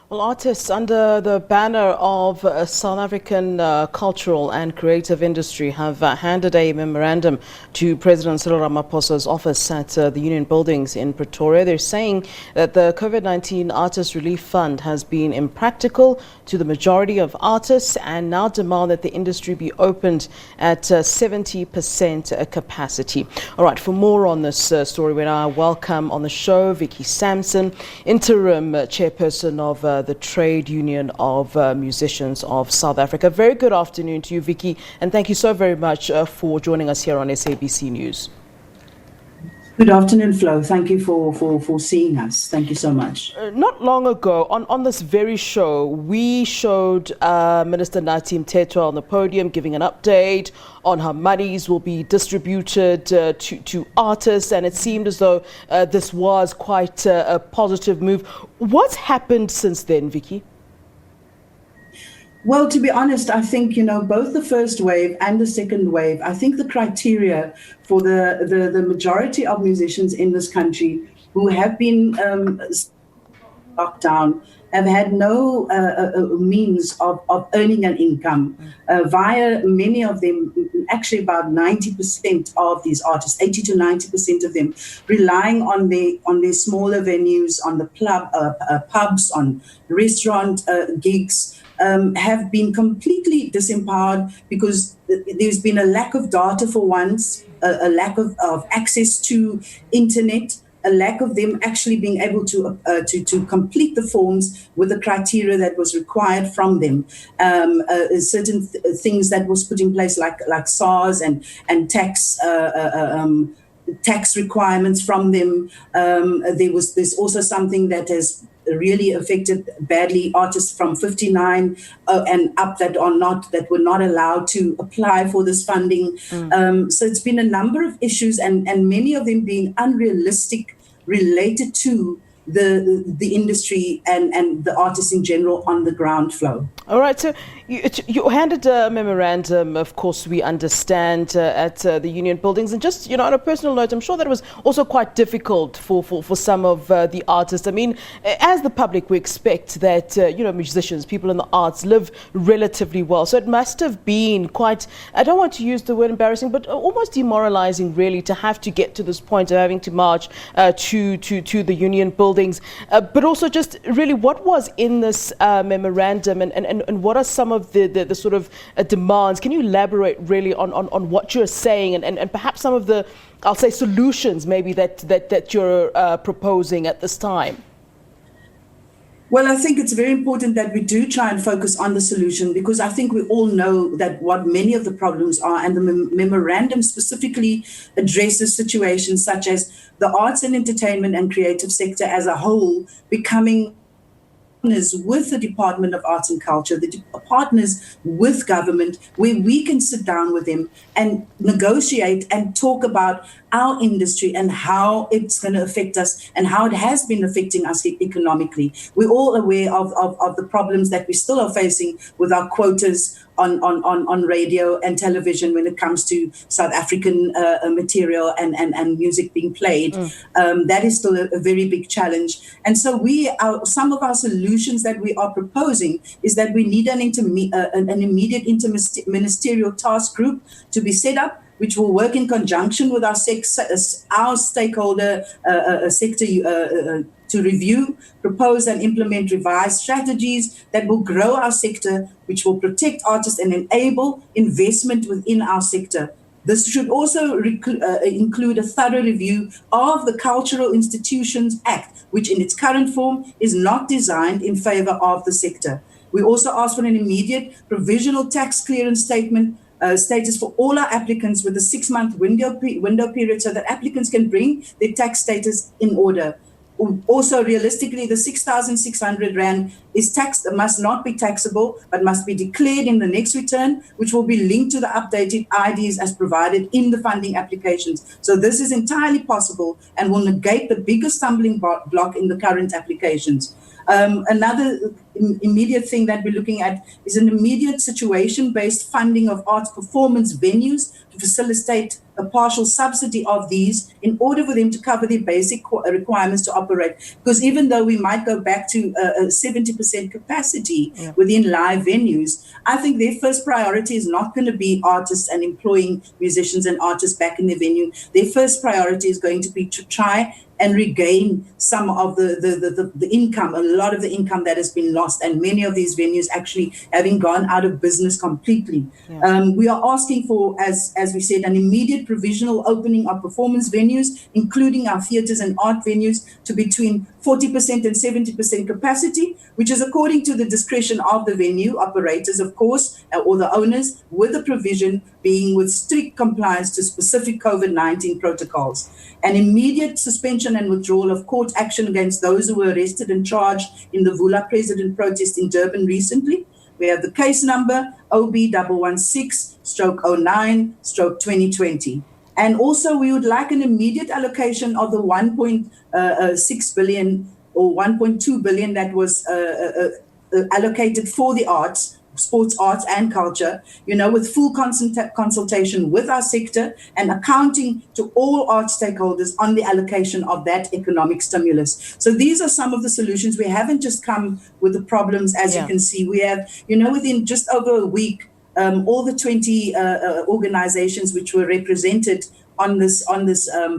Well, artists under the banner of South African cultural and creative industry have handed a memorandum to President Cyril Ramaphosa's office at the Union Buildings in Pretoria. They're saying that the COVID-19 Artist Relief Fund has been impractical to the majority of artists and now demand that the industry be opened at 70% capacity. All right, for more on this story, we now welcome on the show Vicky Sampson, interim chairperson of the Trade Union of Musicians of South Africa. Very good afternoon to you, Vicky, and thank you so very much for joining us here on SABC News. Good afternoon, Flo. Thank you for seeing us. Thank you so much. Not long ago, on this very show, we showed Minister Nathi Mthethwa on the podium giving an update on how monies will be distributed to artists, and it seemed as though this was quite a positive move. What's happened since then, Vicky? Well, to be honest, I think, both the first wave and the second wave, I think the criteria for the majority of musicians in this country who have been locked down have had no means of earning an income via many of them, actually about 90% of these artists, 80 to 90% of them, relying on their smaller venues, on the pubs, on restaurant gigs, have been completely disempowered because there's been a lack of data for once, a lack of access to internet, a lack of them actually being able to complete the forms with the criteria that was required from them. Certain things that was put in place like SARS and tax requirements from them. There's also something that has really affected badly artists from 59 and up that were not allowed to apply for this funding. So it's been a number of issues and many of them being unrealistic related to the industry and the artists in general on the ground flow. All right, so you handed a memorandum, of course, we understand, at the Union Buildings. And just, on a personal note, I'm sure that it was also quite difficult for some of the artists. I mean, as the public, we expect that, musicians, people in the arts live relatively well. So it must have been quite, I don't want to use the word embarrassing, but almost demoralizing, really, to have to get to this point of having to march to the Union Buildings. But also just really what was in this memorandum and what are some of the sort of demands? Can you elaborate really on what you're saying and perhaps some of the, I'll say, solutions maybe that you're proposing at this time? Well, I think it's very important that we do try and focus on the solution, because I think we all know that what many of the problems are, and the memorandum specifically addresses situations such as the arts and entertainment and creative sector as a whole becoming partners with the Department of Arts and Culture, the partners with government, where we can sit down with them and negotiate and talk about our industry and how it's going to affect us and how it has been affecting us economically. We're all aware of the problems that we still are facing with our quotas on radio and television when it comes to South African material and music being played. That is still a very big challenge. And so some of our solutions that we are proposing is that we need an immediate interministerial task group to be set up, which will work in conjunction with our stakeholder sector to review, propose and implement revised strategies that will grow our sector, which will protect artists and enable investment within our sector. This should also include a thorough review of the Cultural Institutions Act, which in its current form is not designed in favor of the sector. We also ask for an immediate provisional tax clearance status for all our applicants with a 6-month window period so that applicants can bring their tax status in order. Also, realistically, the 6,600 Rand must not be taxable, but must be declared in the next return, which will be linked to the updated IDs as provided in the funding applications. So this is entirely possible and will negate the biggest stumbling block in the current applications. Another immediate thing that we're looking at is an immediate situation-based funding of arts performance venues to facilitate a partial subsidy of these in order for them to cover their basic requirements to operate. Because even though we might go back to a 70% capacity within live venues, I think their first priority is not going to be artists and employing musicians and artists back in the venue. Their first priority is going to be to try and regain some of the income, a lot of the income that has been lost, and many of these venues actually having gone out of business completely. We are asking for, as we said, an immediate provisional opening of performance venues, including our theatres and art venues, to between 40% and 70% capacity, which is according to the discretion of the venue operators, of course, or the owners, with the provision being with strict compliance to specific COVID-19 protocols. An immediate suspension and withdrawal of court action against those who were arrested and charged in the Vula President protest in Durban recently. We have the case number OB116/09/2020. And also we would like an immediate allocation of the 1.6 billion or 1.2 billion that was allocated for the arts, sports, arts and culture, with full consultation with our sector and accounting to all art stakeholders on the allocation of that economic stimulus. So these are some of the solutions. We haven't just come with the problems, as you can see. We have, within just over a week, all the 20 organizations which were represented on this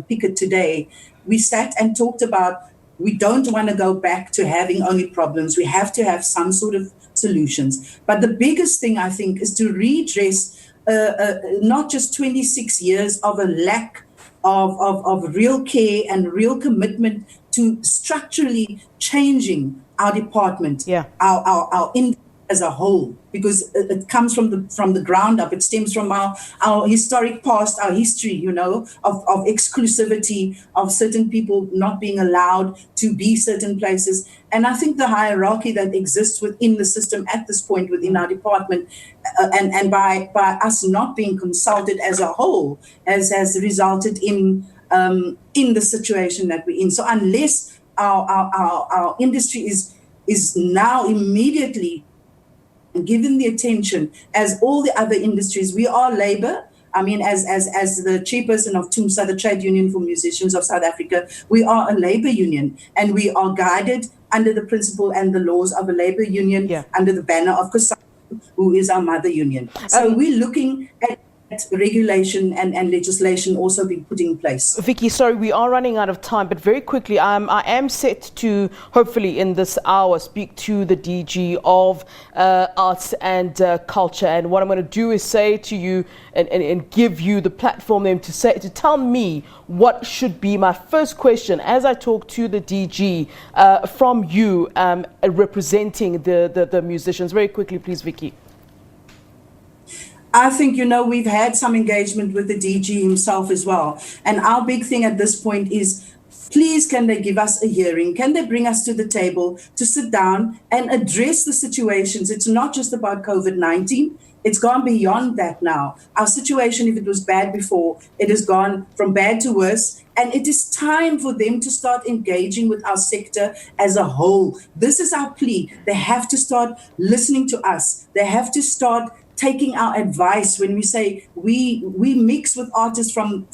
picket today, we sat and talked about, we don't want to go back to having only problems. We have to have some sort of solutions. But the biggest thing, I think, is to redress not just 26 years of a lack of real care and real commitment to structurally changing our department, our industry as a whole, because it comes from the ground up. It stems from our historic past, our history, of exclusivity, of certain people not being allowed to be certain places. And I think the hierarchy that exists within the system at this point within our department, and by us not being consulted as a whole, has resulted in the situation that we're in. So unless our industry is now immediately given the attention as all the other industries, we are labor. I mean, as the chairperson of TUMSA, the Trade Union for Musicians of South Africa, we are a labor union, and we are guided under the principle and the laws of a labor union under the banner of COSATU, who is our mother union. So we're looking at regulation and legislation also being put in place. Vicky, sorry, we are running out of time, but very quickly, I am set to, hopefully in this hour, speak to the DG of Arts and Culture. And what I'm going to do is say to you and give you the platform then to tell me what should be my first question as I talk to the DG from you representing the musicians. Very quickly, please, Vicky. I think, we've had some engagement with the DG himself as well. And our big thing at this point is, please, can they give us a hearing? Can they bring us to the table to sit down and address the situations? It's not just about COVID-19. It's gone beyond that now. Our situation, if it was bad before, it has gone from bad to worse. And it is time for them to start engaging with our sector as a whole. This is our plea. They have to start listening to us. They have to start taking our advice when we say we mix with artists from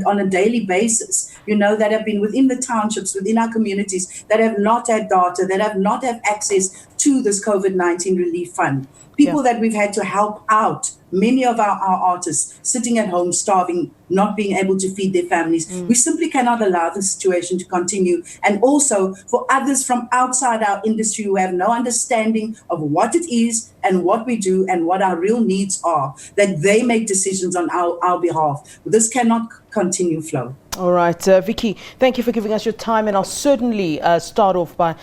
on a daily basis, that have been within the townships, within our communities, that have not had data, that have not had access to this COVID-19 relief fund. People that we've had to help out, many of our artists sitting at home starving, not being able to feed their families. We simply cannot allow the situation to continue. And also for others from outside our industry who have no understanding of what it is and what we do and what our real needs are, that they make decisions on our behalf. This cannot continue, Flo. All right, Vicky, thank you for giving us your time, and I'll certainly start off by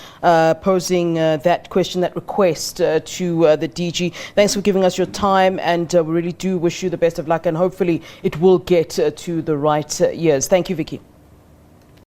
posing that question, that request to the DG. Thanks for giving us your time, and we really do wish you the best of luck, and hopefully it will get to the right ears. Thank you, Vicky.